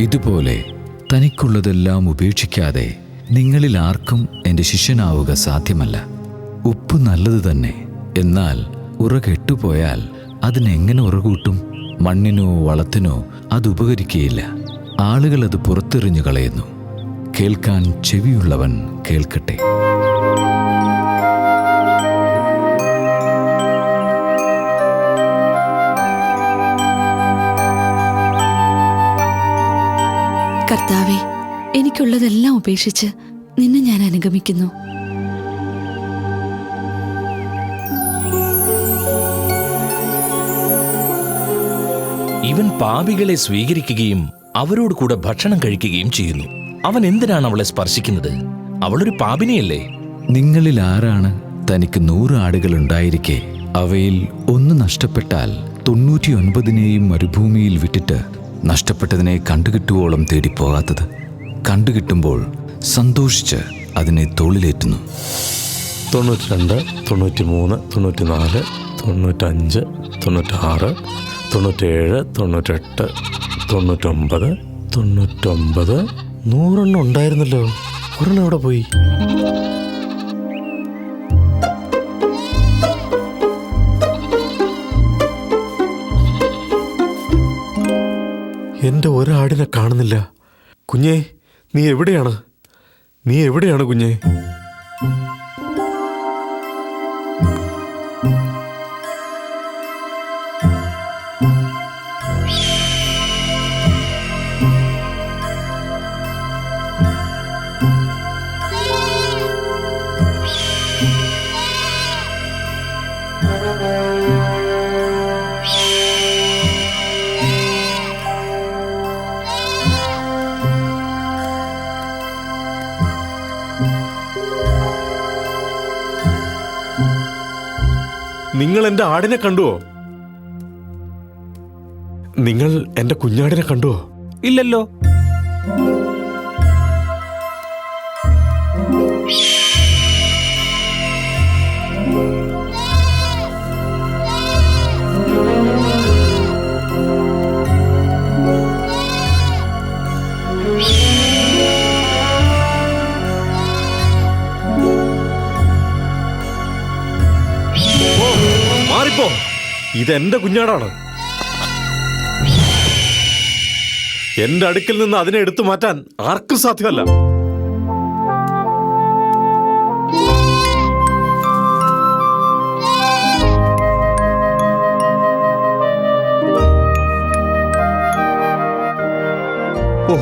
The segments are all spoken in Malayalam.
ഇതുപോലെ തനിക്കുള്ളതെല്ലാം ഉപേക്ഷിക്കാതെ നിങ്ങളിൽ ആർക്കും എൻ്റെ ശിഷ്യനാവുക സാധ്യമല്ല. ഉപ്പ് നല്ലത് തന്നെ, എന്നാൽ ഉറ കെട്ടുപോയാൽ അതിനെങ്ങനെ ഉറകൂട്ടും? മണ്ണിനോ വളത്തിനോ അത് ഉപകരിക്കുകയില്ല. ആളുകൾ അത് പുറത്തെറിഞ്ഞു കളയുന്നു. കേൾക്കാൻ ചെവിയുള്ളവൻ കേൾക്കട്ടെ. കർത്താവേ, എനിക്കുള്ളതെല്ലാം ഉപേക്ഷിച്ച് നിന്നെ ഞാൻ അനുഗമിക്കുന്നു. ഇവൻ പാപികളെ സ്വീകരിക്കുകയും അവരോട് കൂടെ ഭക്ഷണം കഴിക്കുകയും ചെയ്യുന്നു. അവൻ എന്തിനാണ് അവളെ സ്പർശിക്കുന്നത്? അവളൊരു പാപിനിയല്ലേ? നിങ്ങളിൽ ആരാണ് തനിക്ക് 100 ആടുകൾ ഉണ്ടായിരിക്കെ അവയിൽ ഒന്ന് നഷ്ടപ്പെട്ടാൽ 99 മരുഭൂമിയിൽ വിട്ടിട്ട് നഷ്ടപ്പെട്ടതിനെ കണ്ടുകിട്ടുവോളം തേടിപ്പോകാത്തത്? കണ്ടുകിട്ടുമ്പോൾ സന്തോഷിച്ച് അതിനെ തോളിലേറ്റുന്നു. 92, 93, 94, 95, 96, 97, 98, 99, 99, 100 ഉണ്ടായിരുന്നല്ലോ. ഒരെണ്ണം എവിടെ പോയി? എൻ്റെ ഒരാടിനെ കാണുന്നില്ല. കുഞ്ഞേ, നീ എവിടെയാണ്? നീ എവിടെയാണ് കുഞ്ഞേ? നിങ്ങൾ എൻ്റെ ആടിനെ കണ്ടുവോ? നിങ്ങൾ എൻ്റെ കുഞ്ഞാടിനെ കണ്ടുവോ? ഇല്ലല്ലോ. ഇതെന്റെ കുഞ്ഞാടാണ്. എന്റെ അടുക്കൽ നിന്ന് അതിനെ എടുത്തു മാറ്റാൻ ആർക്കും സാധ്യമല്ല. ഓ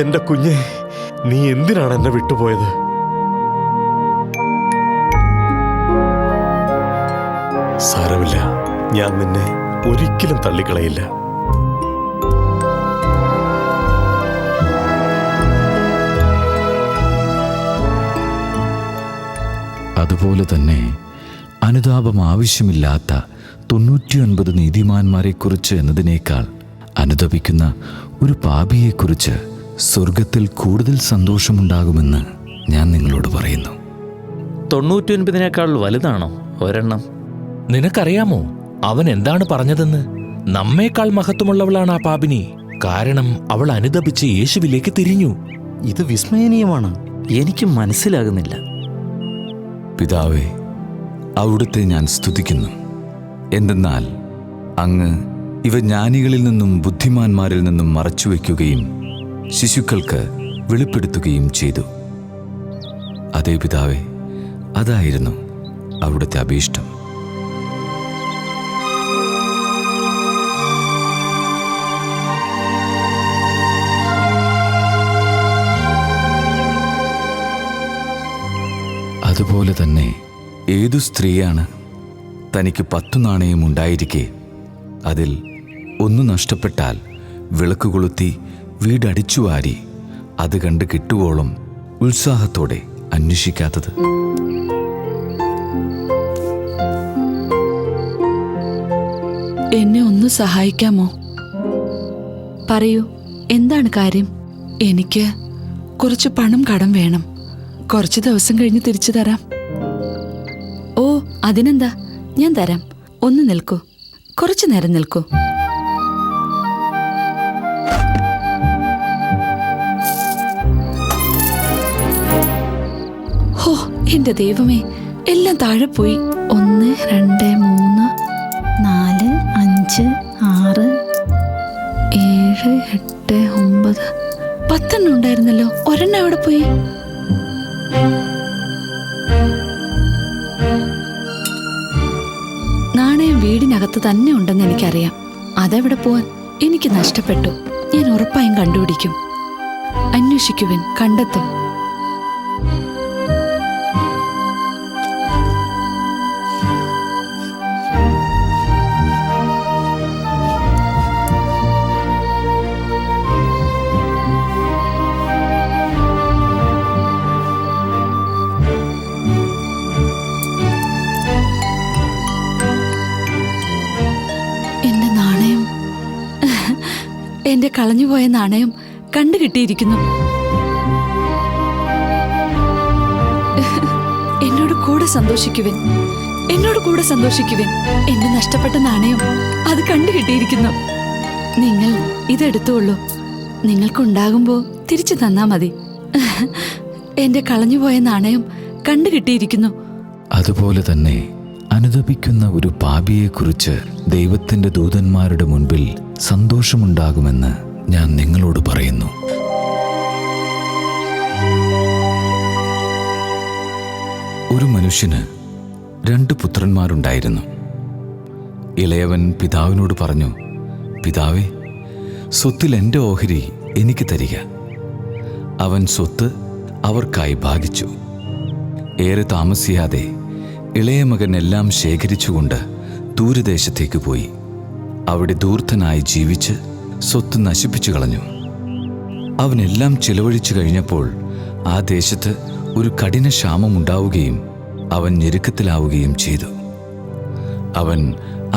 എന്റെ കുഞ്ഞെ, നീ എന്തിനാണ് എന്നെ വിട്ടുപോയത്? സാരമില്ല, ഞാൻ നിന്നെ ഒരിക്കലും തള്ളിക്കളയില്ല. അതുപോലെ തന്നെ അനുതാപം ആവശ്യമില്ലാത്ത 99 നീതിമാന്മാരെക്കുറിച്ച് എന്നതിനേക്കാൾ അനുതപിക്കുന്ന ഒരു പാപിയെക്കുറിച്ച് സ്വർഗത്തിൽ കൂടുതൽ സന്തോഷമുണ്ടാകുമെന്ന് ഞാൻ നിങ്ങളോട് പറയുന്നു. 99-നേക്കാൾ വലുതാണോ ഒരെണ്ണം? നിനക്കറിയാമോ അവൻ എന്താണ് പറഞ്ഞതെന്ന്? നമ്മേക്കാൾ മഹത്വമുള്ളവളാണ് ആ പാപിനി, കാരണം അവൾ അനുതപിച്ച് യേശുവിലേക്ക് തിരിഞ്ഞു. ഇത് വിസ്മയനീയമാണ്. എനിക്ക് മനസ്സിലാകുന്നില്ല. പിതാവേ, അവിടുത്തെ ഞാൻ സ്തുതിക്കുന്നു. എന്തെന്നാൽ അങ്ങ് ഇവ ജ്ഞാനികളിൽ നിന്നും ബുദ്ധിമാന്മാരിൽ നിന്നും മറച്ചുവെക്കുകയും ശിശുക്കൾക്ക് വെളിപ്പെടുത്തുകയും ചെയ്തു. അതേ പിതാവേ, അതായിരുന്നു അവിടുത്തെ അഭീഷ്ടം. അതുപോലെ തന്നെ ഏതു സ്ത്രീയാണ് തനിക്ക് 10 നാണയം ഉണ്ടായിരിക്കെ അതിൽ 1 നഷ്ടപ്പെട്ടാൽ വിളക്ക് കൊളുത്തി വീടടിച്ചു വാരി അത് കണ്ട് കിട്ടുവോളം ഉത്സാഹത്തോടെ അന്വേഷിക്കാത്തത്? എന്നെ ഒന്ന് സഹായിക്കാമോ? പറയൂ, എന്താണ് കാര്യം? എനിക്ക് കുറച്ച് പണം കടം വേണം. കുറച്ച് ദിവസം കഴിഞ്ഞ് തിരിച്ചു തരാം. ഓ, അതിനെന്താ, ഞാൻ തരാം. ഒന്ന് നിൽക്കൂ, കുറച്ചു നേരം നിൽക്കൂ. ഹോ, എന്റെ ദൈവമേ, എല്ലാം താഴെ പോയി. 1, 2, 3, 4, 5, 6, 7, 8, 9, 10 ഉണ്ടായിരുന്നല്ലോ. ഒരെണ്ണം എവിടെ പോയി? നാണയം വീടിനകത്ത് തന്നെ ഉണ്ടെന്ന് എനിക്കറിയാം. അതെവിടെ പോവാൻ? എനിക്ക് നഷ്ടപ്പെട്ടു. ഞാൻ ഉറപ്പായും കണ്ടുപിടിക്കും. അന്വേഷിക്കുവിൻ, കണ്ടെത്തും. എന്റെ കളഞ്ഞുപോയ നാണയം കണ്ടുകിട്ടിയിരിക്കുന്നു. എന്നോട് കൂടെ സന്തോഷിക്കുവിൻ, എന്നോട് കൂടെ സന്തോഷിക്കുവിൻ. എന്റെ നഷ്ടപ്പെട്ട നാണയം അത് കണ്ടുകിട്ടിയിരിക്കുന്നു. നിങ്ങൾ ഇതെടുത്തോളൂ. നിങ്ങൾക്കുണ്ടാകുമ്പോ തിരിച്ചു തന്നാ മതി. എന്റെ കളഞ്ഞുപോയ നാണയം കണ്ടുകിട്ടിയിരിക്കുന്നു. അതുപോലെ തന്നെ അനുതപിക്കുന്ന ഒരു പാപിയെക്കുറിച്ച് ദൈവത്തിന്റെ ദൂതന്മാരുടെ മുൻപിൽ സന്തോഷമുണ്ടാകുമെന്ന് ഞാൻ നിങ്ങളോട് പറയുന്നു. ഒരു മനുഷ്യന് 2 പുത്രന്മാരുണ്ടായിരുന്നു. ഇളയവൻ പിതാവിനോട് പറഞ്ഞു, പിതാവേ, സ്വത്തിൽ എൻ്റെ ഓഹരി എനിക്ക് തരിക. അവൻ സ്വത്ത് അവർക്കായി ഭാഗിച്ചു. ഏറെ താമസിയാതെ ഇളയ മകൻ എല്ലാം ശേഖരിച്ചുകൊണ്ട് ദൂരദേശത്തേക്ക് പോയി. അവിടെ ധൂർത്തനായി ജീവിച്ച് സ്വത്ത് നശിപ്പിച്ചു കളഞ്ഞു. അവനെല്ലാം ചിലവഴിച്ചു കഴിഞ്ഞപ്പോൾ ആ ദേശത്ത് ഒരു കഠിന ക്ഷാമമുണ്ടാവുകയും അവൻ ഞെരുക്കത്തിലാവുകയും ചെയ്തു. അവൻ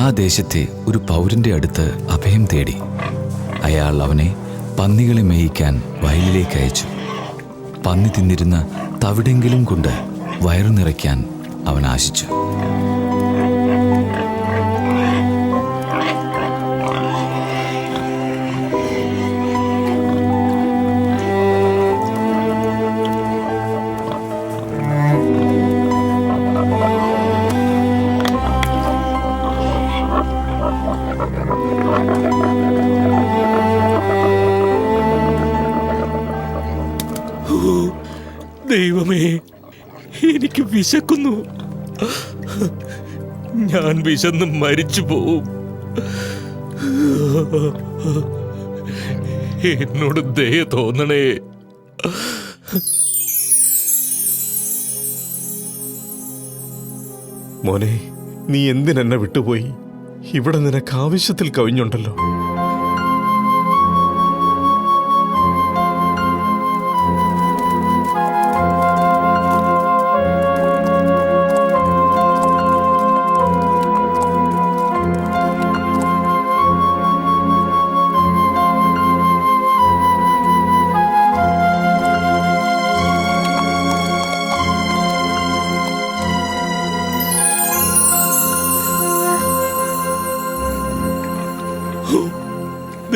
ആ ദേശത്തെ ഒരു പൗരന്റെ അടുത്ത് അഭയം തേടി. അയാൾ അവനെ പന്നികളെ മേയിക്കാൻ വയലിലേക്ക് അയച്ചു. പന്നി തിന്നിരുന്ന തവിടെങ്കിലും കൊണ്ട് വയറു നിറയ്ക്കാൻ അവൻ ആശിച്ചു. ദൈവമേ, എനിക്ക് വിശക്കുന്നു. ഞാൻ വിശന്ന് മരിച്ചു പോവും. എന്നോട് ദയ തോന്നണേ. മോനെ, നീ എന്തിനെന്നെ വിട്ടുപോയി? ഇവിടെ നിനക്ക് ആവശ്യത്തിൽ കവിഞ്ഞുണ്ടല്ലോ.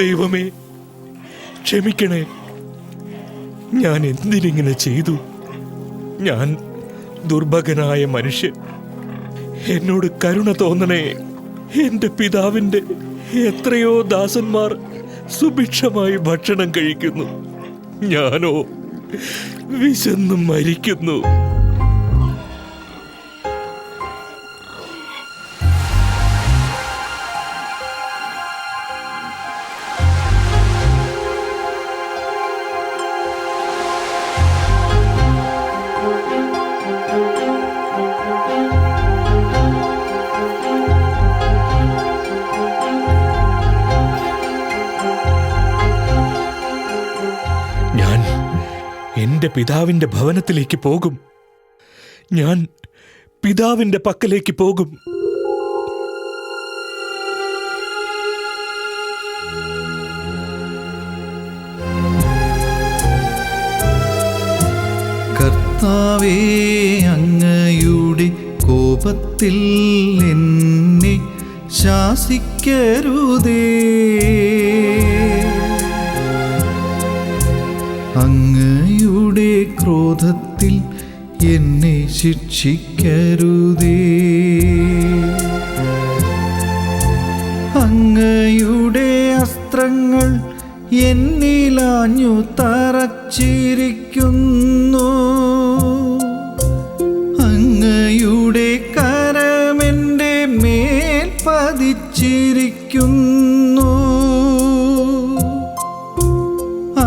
ദൈവമേ, ക്ഷമിക്കണേ. ഞാൻ എന്തിനിങ്ങനെ ചെയ്തു? ഞാൻ ദുർഭകനായ മനുഷ്യൻ. എന്നോട് കരുണ തോന്നണേ. എന്റെ പിതാവിന്റെ എത്രയോ ദാസന്മാർ സുഭിക്ഷമായി ഭക്ഷണം കഴിക്കുന്നു, ഞാനോ വിശന്നു മരിക്കുന്നു. എന്റെ പിതാവിന്റെ ഭവനത്തിലേക്ക് പോകും. ഞാൻ പിതാവിന്റെ പക്കലേക്ക് പോകും. കർത്താവേ, അങ്ങയുടെ കോപത്തിൽ എന്നെ ശാസിക്കരുതേ. അങ്ങയുടെ ക്രോധത്തിൽ എന്നെ ശിക്ഷിക്കരുതേ. അങ്ങയുടെ അസ്ത്രങ്ങൾ എന്നിലാഞ്ഞു തറച്ചിരിക്കുന്നു. അങ്ങയുടെ കരമെൻ്റെ മേൽ പതിച്ചിരിക്കുന്നു.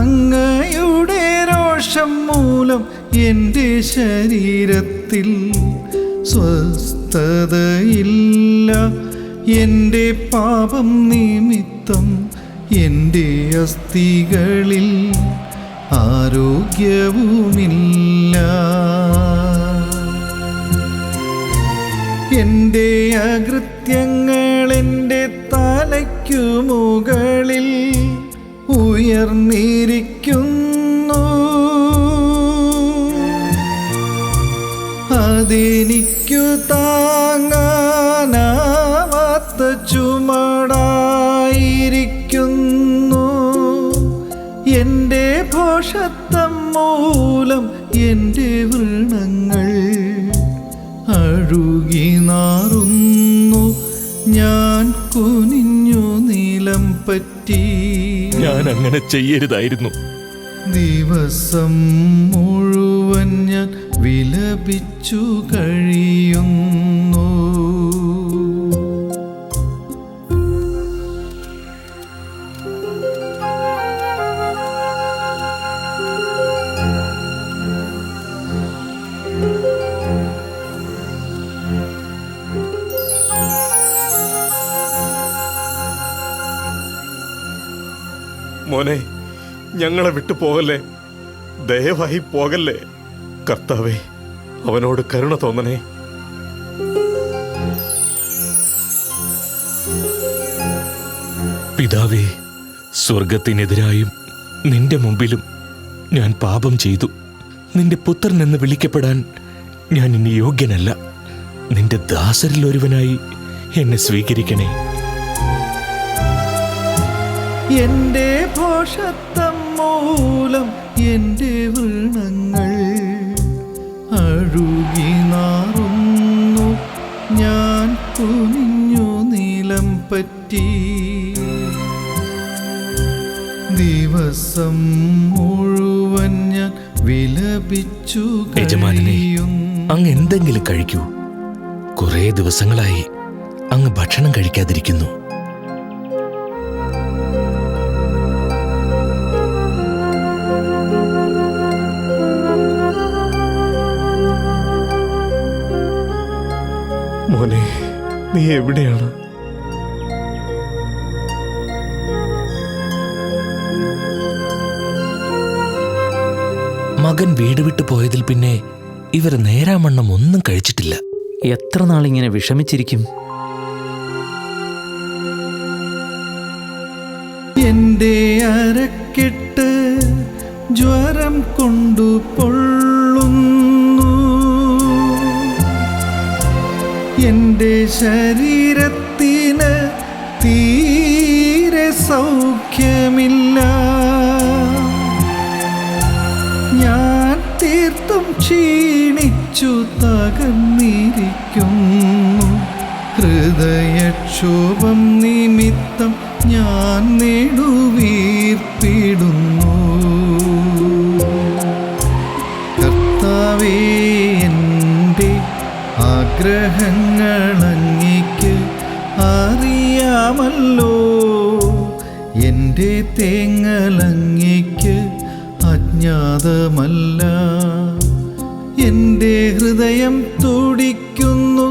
അങ്ങയുടെ രോഷം മൂലം എൻ്റെ ശരീരത്തിൽ സ്വസ്ഥതയില്ല. എൻ്റെ പാപം നിമിത്തം എൻ്റെ അസ്ഥികളിൽ ആരോഗ്യവുമില്ല. എൻ്റെ അകൃത്യങ്ങൾ എൻ്റെ തലയ്ക്കു മുകളിൽ ഉയർന്നിരിക്കുന്നു. അതെനിക്കു താങ്ങാനാവാത്ത ചുമടായിരിക്കുന്നു. എൻ്റെ ഭോഷത്വം മൂലം എൻ്റെ വ്രണങ്ങൾ അഴുകി നാറുന്നു. ഞാൻ കുനിഞ്ഞു നിലം പറ്റി. ഞാൻ അങ്ങനെ ചെയ്യരുതായിരുന്നു. ദിവസം മുഴുവൻ ഞാൻ വിലപിച്ചു കഴിയുന്നു. മോനെ, ഞങ്ങളെ വിട്ടു പോകല്ലേ, ദയവായി പോകല്ലേ. കർത്താവേ, അവനോട് കരുണ തോന്നണേ. പിതാവേ, സ്വർഗത്തിനെതിരായും നിന്റെ മുമ്പിലും ഞാൻ പാപം ചെയ്തു. നിന്റെ പുത്രൻ എന്ന് വിളിക്കപ്പെടാൻ ഞാൻ ഇനി യോഗ്യനല്ല. നിന്റെ ദാസരിൽ ഒരുവനായി എന്നെ സ്വീകരിക്കണേ. എൻ്റെ ഭോഷത്വം മൂലം എൻ്റെ വ്രണങ്ങൾ അഴുകി നാറുന്നു. ഞാൻ കുനിഞ്ഞു നിലം പറ്റി. ദിവസം മുഴുവൻ ഞാൻ വിലപിച്ചു യജമാനനെ, കഴിയുന്നു. അങ്ങ് എന്തെങ്കിലും കഴിക്കൂ. കുറേ ദിവസങ്ങളായി അങ്ങ് ഭക്ഷണം കഴിക്കാതിരിക്കുന്നു. മോനെ, നീ എവിടെയാണ്? മകൻ വീട് വിട്ടു പോയതിൽ പിന്നെ ഇവർ നേരാമണ്ണം ഒന്നും കഴിച്ചിട്ടില്ല. എത്ര നാളിങ്ങനെ വിഷമിച്ചിരിക്കും? എൻ്റെ അരക്കെട്ട് ജ്വരം കൊണ്ടു പൊള്ളുന്നു. എൻ്റെ ശരീരത്തിന് തീരെ സൗഖ്യമില്ല. മൊത്തം ക്ഷീണിച്ചു തകർന്നിരിക്കുന്നു. ഹൃദയക്ഷോഭം നിമിത്തം ഞാൻ നെടുവീർപ്പിടുന്നു. കർത്താവേ, എൻ്റെ ആഗ്രഹങ്ങളങ്ങയ്ക്ക് അറിയാമല്ലോ. എൻ്റെ തേങ്ങലങ്ങയ്ക്ക് അജ്ഞാതമല്ല. എൻ്റെ ഹൃദയം തുടിക്കുന്നു,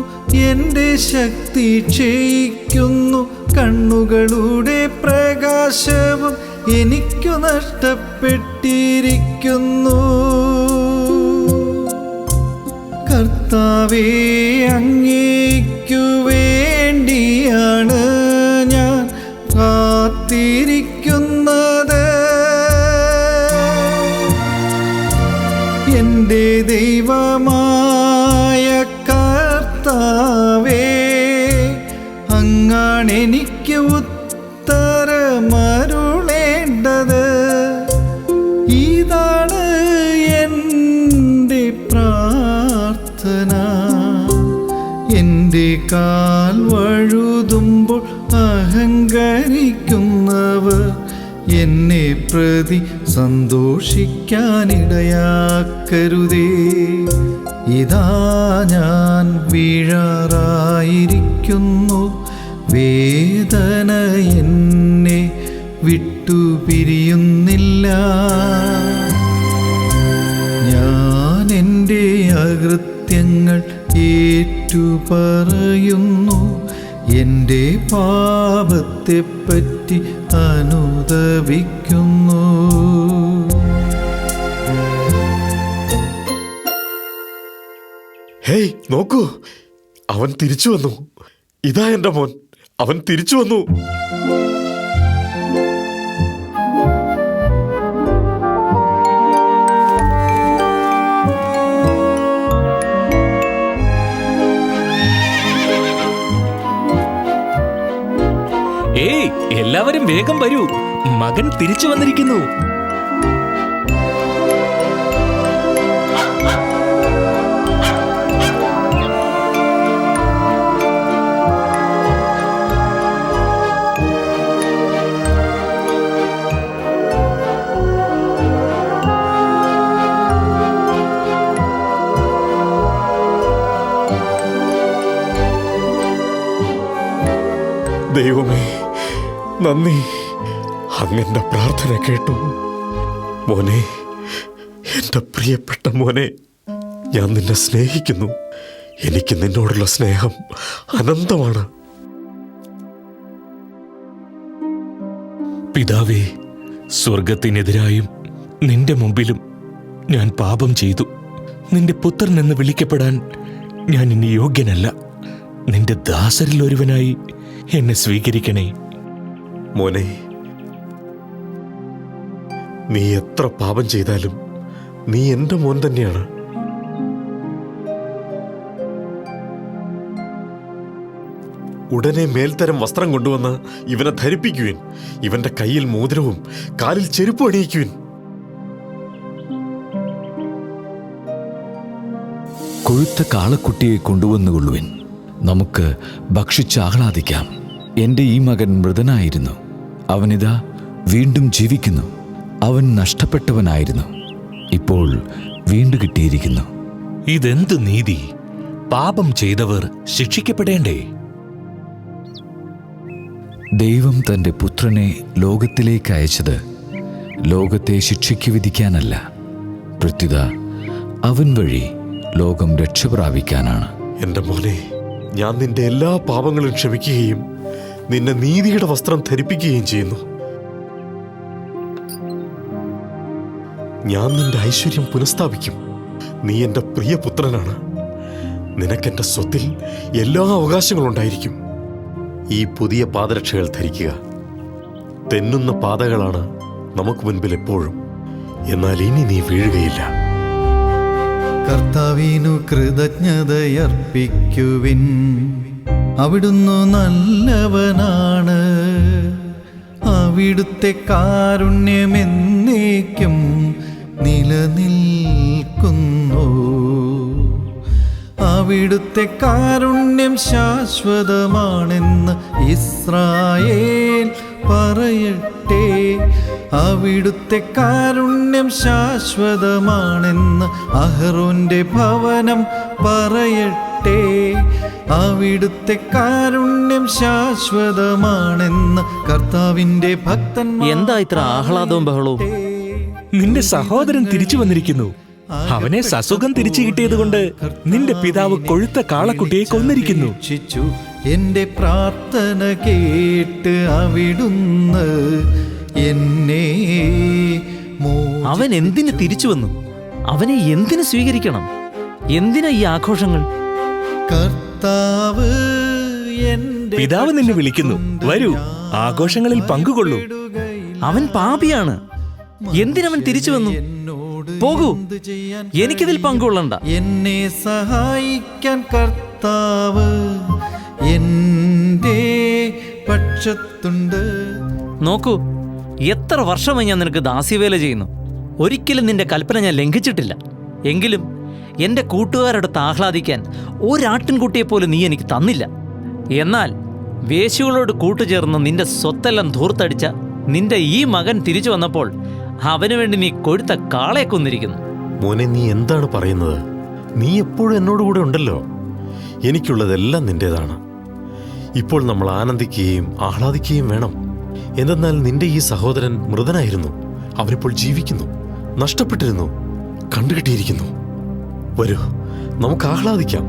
എൻ്റെ ശക്തി ക്ഷയിക്കുന്നു. കണ്ണുകളുടെ പ്രകാശവും എനിക്കു നഷ്ടപ്പെട്ടിരിക്കുന്നു. കർത്താവേ, അങ്ങേക്കു വേണ്ടിയാണ് ഞാൻ കാത്തിരിക്കുന്നത്. എൻ്റെ ദൈവമായ കർത്താവേ, അങ്ങാണെനിക്ക് ഉത്തരമരുളേണ്ടത്. ഇതാണ് എൻ്റെ പ്രാർത്ഥന. എൻ്റെ കാൽ വഴുതുമ്പോൾ അഹങ്കരിക്കുന്നവർ എന്നെ പ്രതി സന്തോഷിക്കാനിടയാക്കരുതേ. ഇതാ ഞാൻ വീഴാറായിരിക്കുന്നു. വേദന എന്നെ വിട്ടുപിരിയുന്നില്ല. ഞാൻ എൻ്റെ അകൃത്യങ്ങൾ ഏറ്റുപറയുന്നു. എൻ്റെ പാപത്തെപ്പറ്റി അനുതപിക്കുന്നു. ഹേയ്, നോക്കൂ, അവൻ തിരിച്ചു വന്നു. ഇതാ എൻ്റെ മോൻ, അവൻ തിരിച്ചു വന്നു. ഏയ്, എല്ലാവരും വേഗം വരൂ, മകൻ തിരിച്ചു വന്നിരിക്കുന്നു. ദൈവമേ, നന്ദി, അങ്ങെന്റെ പ്രാർത്ഥന കേട്ടു. മോനെ, എൻ്റെ പ്രിയപ്പെട്ട മോനെ, ഞാൻ നിന്നെ സ്നേഹിക്കുന്നു. എനിക്ക് നിന്നോടുള്ള സ്നേഹം അനന്തമാണ്. പിതാവേ, സ്വർഗത്തിനെതിരായും നിന്റെ മുമ്പിലും ഞാൻ പാപം ചെയ്തു. നിന്റെ പുത്രൻ എന്ന് വിളിക്കപ്പെടാൻ ഞാൻ ഇനി യോഗ്യനല്ല. നിന്റെ ദാസരിൽ ഒരുവനായി എന്നെ സ്വീകരിക്കണേ. മോനെ, നീ എത്ര പാപം ചെയ്താലും നീ എൻ്റെ മോൻ തന്നെയാണ്. ഉടനെ മേൽത്തരം വസ്ത്രം കൊണ്ടുവന്ന് ഇവനെ ധരിപ്പിക്കുവിൻ. ഇവന്റെ കയ്യിൽ മോതിരവും കാലിൽ ചെരുപ്പ് അണിയിക്കുവിൻ. കൊഴുത്ത കാളക്കുട്ടിയെ കൊണ്ടുവന്നുകൊള്ളുവിൻ. നമുക്ക് ഭക്ഷിച്ചാഹ്ലാദിക്കാം. എൻ്റെ ഈ മകൻ മൃതനായിരുന്നു, അവനിതാ വീണ്ടും ജീവിക്കുന്നു. അവൻ നഷ്ടപ്പെട്ടവനായിരുന്നു, ഇപ്പോൾ വീണ്ടു കിട്ടിയിരിക്കുന്നു. ഇതെന്ത് നീതി! പാപം ചെയ്തവർ ശിക്ഷിക്കപ്പെടേണ്ടേ? ദൈവം തൻ്റെ പുത്രനെ ലോകത്തിലേക്ക് അയച്ചത് ലോകത്തെ ശിക്ഷയ്ക്ക് വിധിക്കാനല്ല, പ്രത്യുത അവൻ വഴി ലോകം രക്ഷ പ്രാപിക്കാനാണ്. എൻ്റെ മോനെ, ഞാൻ നിന്റെ എല്ലാ പാപങ്ങളും ക്ഷമിക്കുകയും നിന്നെ നീതിയുടെ വസ്ത്രം ധരിപ്പിക്കുകയും ചെയ്യുന്നു. ഞാൻ നിന്റെ ഐശ്വര്യം പുനഃസ്ഥാപിക്കും. നീ എൻ്റെ പ്രിയ പുത്രനാണ്. നിനക്കെൻ്റെ സ്വത്തിൽ എല്ലാ അവകാശങ്ങളും ഉണ്ടായിരിക്കും. ഈ പുതിയ പാദരക്ഷകൾ ധരിക്കുക. തെന്നുന്ന പാതകളാണ് നമുക്ക് മുൻപിൽ എപ്പോഴും, എന്നാൽ ഇനി നീ വീഴുകയില്ല. കർത്താവിനു കൃതജ്ഞതയർപ്പിക്കുവിൻ. അവിടുന്ന് നല്ലവനാണ്. അവിടുത്തെ കാരുണ്യമെന്നേക്കും നിലനിൽക്കട്ടെ. നിൽക്കുന്നു. അവിടുത്തെ കാരുണ്യം ശാശ്വതമാണെന്ന് ഇസ്രായേൽ പറയട്ടെ. അവിടുത്തെ കാരുണ്യം ശാശ്വതമാണെന്ന് അഹ്റോന്റെ ഭവനം പറയട്ടെ. അവിടുത്തെ കാരുണ്യം ശാശ്വതമാണെന്ന് കർത്താവിന്റെ ഭക്തന്മാർ എന്താ ഇത്ര ആഹ്ലാദവും ബഹളവും? നിന്റെ സഹോദരൻ തിരിച്ചു വന്നിരിക്കുന്നു. അവനെ സസുഖം തിരിച്ചു കിട്ടിയതുകൊണ്ട് നിന്റെ പിതാവ് കൊഴുത്ത കാളക്കുട്ടിയെ കൊന്നിരിക്കുന്നു. രക്ഷിച്ചു. എന്റെ പ്രാർത്ഥന കേട്ട് അവിടുന്ന് എന്നെ അവൻ എന്തിന് തിരിച്ചു വന്നു? അവനെ എന്തിനു സ്വീകരിക്കണം? എന്തിനാ ഈ ആഘോഷങ്ങൾ? കർത്താവ് എന്റെ പിതാവ് നിന്നെ വിളിക്കുന്നു. വരൂ, ആഘോഷങ്ങളിൽ പങ്കുകൊള്ളൂ. അവൻ പാപിയാണ്. എന്തിനവൻ തിരിച്ചു വന്നു? പോകൂ, എനിക്കിതിൽ പങ്കുകൊള്ളണ്ട. എന്നെ സഹായിക്കാൻ കർത്താവ് എന്റെ പക്ഷത്തുണ്ട്. നോക്കൂ, എത്ര വർഷമായി ഞാൻ നിനക്ക് ദാസ്യവേല ചെയ്യുന്നു. ഒരിക്കലും നിന്റെ കൽപ്പന ഞാൻ ലംഘിച്ചിട്ടില്ല. എങ്കിലും എൻ്റെ കൂട്ടുകാരടുത്ത് ആഹ്ലാദിക്കാൻ ഒരാട്ടിൻകുട്ടിയെ പോലും നീ എനിക്ക് തന്നില്ല. എന്നാൽ വേശ്യകളോട് കൂട്ടുചേർന്ന് നിന്റെ സ്വത്തെല്ലാം ധൂർത്തടിച്ച നിന്റെ ഈ മകൻ തിരിച്ചു വന്നപ്പോൾ അവനു വേണ്ടി നീ കൊഴുത്ത കാളയെ കൊന്നിരിക്കുന്നു. മോനെ, നീ എന്താണ് പറയുന്നത്? നീ എപ്പോഴും എന്നോടുകൂടെ ഉണ്ടല്ലോ. എനിക്കുള്ളതെല്ലാം നിന്റേതാണ്. ഇപ്പോൾ നമ്മൾ ആനന്ദിക്കുകയും ആഹ്ലാദിക്കുകയും വേണം. എന്തെന്നാൽ നിന്റെ ഈ സഹോദരൻ മൃതനായിരുന്നു. അവനിപ്പോൾ ജീവിക്കുന്നു. നഷ്ടപ്പെട്ടിരുന്നു, കണ്ടുകിട്ടിയിരിക്കുന്നു. വരൂ, നമുക്ക് ആഹ്ലാദിക്കാം.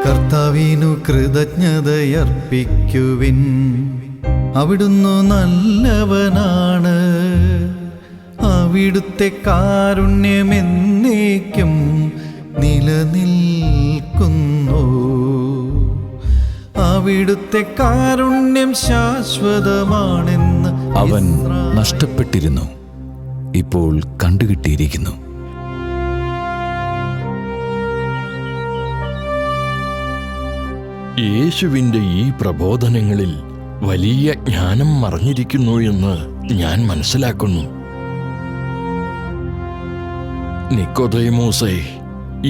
കർത്താവിനു കൃതജ്ഞതയർപ്പിക്കുവിൻ. അവിടുന്ന് നല്ലവനാണ്. അവിടുത്തെ കാരുണ്യമെന്നേക്കും നിലനിൽക്കുന്നു. അവിടുത്തെ കാരുണ്യം ശാശ്വതമാണെന്ന് അവൻ നഷ്ടപ്പെട്ടിരുന്നു, ഇപ്പോൾ കണ്ടുകിട്ടിയിരിക്കുന്നു. യേശുവിന്റെ ഈ പ്രബോധനങ്ങളിൽ വലിയ ജ്ഞാനം മറഞ്ഞിരിക്കുന്നു എന്ന് ഞാൻ മനസ്സിലാക്കുന്നു. നിക്കോദേമോസേ,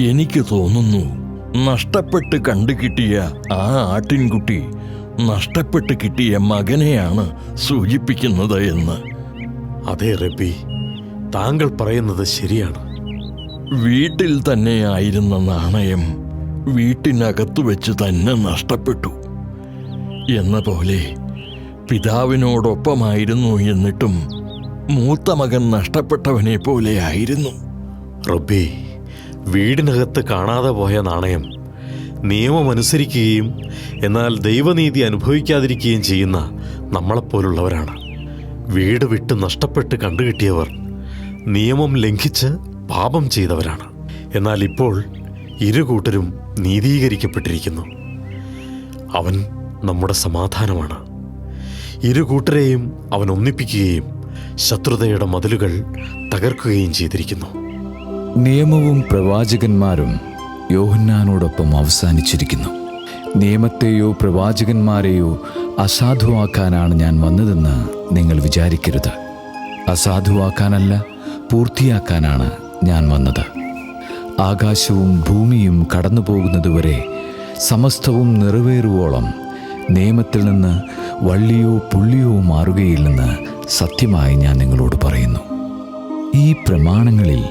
എനിക്ക് തോന്നുന്നു നഷ്ടപ്പെട്ട് കണ്ടുകിട്ടിയ ആ ആട്ടിൻകുട്ടി നഷ്ടപ്പെട്ട് കിട്ടിയ മകനെയാണ് സൂചിപ്പിക്കുന്നത് എന്ന്. അതെ റബ്ബി, താങ്കൾ പറയുന്നത് ശരിയാണ്. വീട്ടിൽ തന്നെ ആയിരുന്ന നാണയം വീട്ടിനകത്തു വെച്ച് തന്നെ നഷ്ടപ്പെട്ടു എന്ന പോലെ പിതാവിനോടൊപ്പമായിരുന്നു, എന്നിട്ടും മൂത്ത മകൻ നഷ്ടപ്പെട്ടവനെ പോലെ ആയിരുന്നു. റബ്ബി, വീടിനകത്ത് കാണാതെ പോയ നാണയം നിയമമനുസരിക്കുകയും എന്നാൽ ദൈവനീതി അനുഭവിക്കാതിരിക്കുകയും ചെയ്യുന്ന നമ്മളെപ്പോലുള്ളവരാണ്. വീട് വിട്ട് നഷ്ടപ്പെട്ട് കണ്ടുകിട്ടിയവർ നിയമം ലംഘിച്ച് പാപം ചെയ്തവരാണ്. എന്നാൽ ഇപ്പോൾ ഇരു കൂട്ടരും നീതീകരിക്കപ്പെട്ടിരിക്കുന്നു. അവൻ നമ്മുടെ സമാധാനമാണ്. ഇരു കൂട്ടരെയും അവൻ ഒന്നിപ്പിക്കുകയും ശത്രുതയുടെ മതിലുകൾ തകർക്കുകയും ചെയ്തിരിക്കുന്നു. നിയമവും പ്രവാചകന്മാരും യോഹന്നാനോടൊപ്പം അവസാനിച്ചിരിക്കുന്നു. നിയമത്തെയോ പ്രവാചകന്മാരെയോ അസാധുവാക്കാനാണ് ഞാൻ വന്നതെന്ന് നിങ്ങൾ വിചാരിക്കരുത്. അസാധുവാക്കാനല്ല, പൂർത്തിയാക്കാനാണ് ഞാൻ വന്നത്. ആകാശവും ഭൂമിയും കടന്നു പോകുന്നതുവരെ സമസ്തവും നിറവേറുവോളം നിയമത്തിൽ നിന്ന് വള്ളിയോ പുള്ളിയോ മാറുകയില്ലെന്ന് സത്യമായി ഞാൻ നിങ്ങളോട് പറയുന്നു. ഈ പ്രമാണങ്ങളിൽ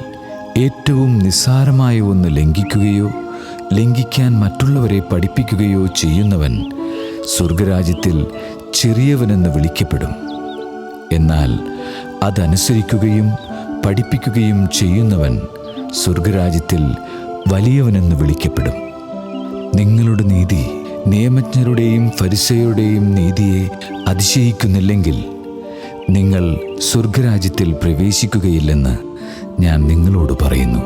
ഏറ്റവും നിസ്സാരമായ ഒന്ന് ലംഘിക്കുകയോ ലംഘിക്കാൻ മറ്റുള്ളവരെ പഠിപ്പിക്കുകയോ ചെയ്യുന്നവൻ സ്വർഗരാജ്യത്തിൽ ചെറിയവനെന്ന് വിളിക്കപ്പെടും. എന്നാൽ അതനുസരിക്കുകയും പഠിപ്പിക്കുകയും ചെയ്യുന്നവൻ സ്വർഗരാജ്യത്തിൽ വലിയവനെന്ന് വിളിക്കപ്പെടും. നിങ്ങളുടെ നീതി നിയമജ്ഞരുടെയും ഫരിസയരുടെയും നീതിയെ അതിശയിക്കുന്നില്ലെങ്കിൽ നിങ്ങൾ സ്വർഗരാജ്യത്തിൽ പ്രവേശിക്കുകയില്ലെന്ന് ഞാൻ നിങ്ങളോട് പറയുന്നു.